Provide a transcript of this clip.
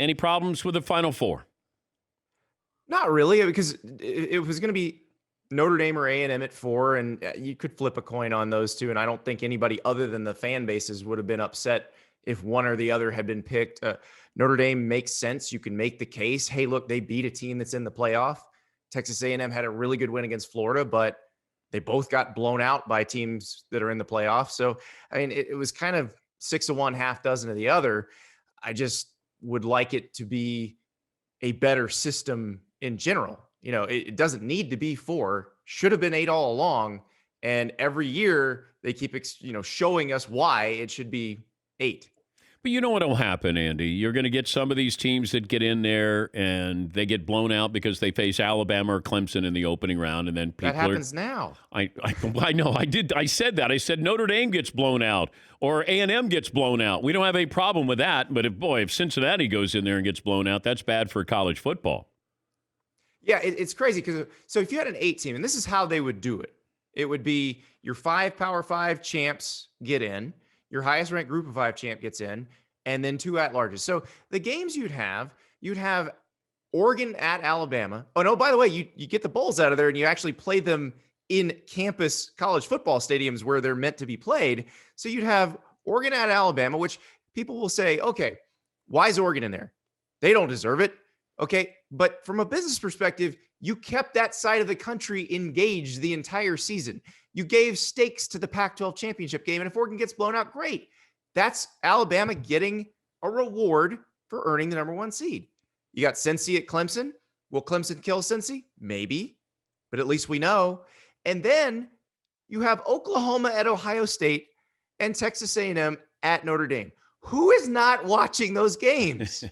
Any problems with the Final Four? Not really, because it was going to be Notre Dame or A&M at 4, and you could flip a coin on those two. And I don't think anybody other than the fan bases would have been upset if one or the other had been picked. Notre Dame makes sense. You can make the case. Hey, look, they beat a team that's in the playoff. Texas A&M had a really good win against Florida, but they both got blown out by teams that are in the playoff. So, I mean, it was kind of 6 of one, half dozen of the other. I just would like it to be a better system in general. It doesn't need to be 4, should have been 8 all along. And every year they keep, showing us why it should be 8. But you know what will happen, Andy? You're going to get some of these teams that get in there and they get blown out because they face Alabama or Clemson in the opening round, and then That happens now. I know. I said that. I said Notre Dame gets blown out or A&M gets blown out. We don't have a problem with that. But if Cincinnati goes in there and gets blown out, that's bad for college football. Yeah, it's crazy because if you had an 8 team, and this is how they would do it, it would be your 5 Power 5 champs get in. Your highest ranked group of 5 champ gets in, and then 2 at-larges. So the games you'd have Oregon at Alabama. Oh, no, by the way, you get the bowls out of there, and you actually play them in campus college football stadiums where they're meant to be played. So you'd have Oregon at Alabama, which people will say, okay, why is Oregon in there? They don't deserve it. Okay, but from a business perspective, you kept that side of the country engaged the entire season. You gave stakes to the Pac-12 championship game, and if Oregon gets blown out, great. That's Alabama getting a reward for earning the number 1 seed. You got Cincy at Clemson. Will Clemson kill Cincy? Maybe, but at least we know. And then you have Oklahoma at Ohio State and Texas A&M at Notre Dame. Who is not watching those games?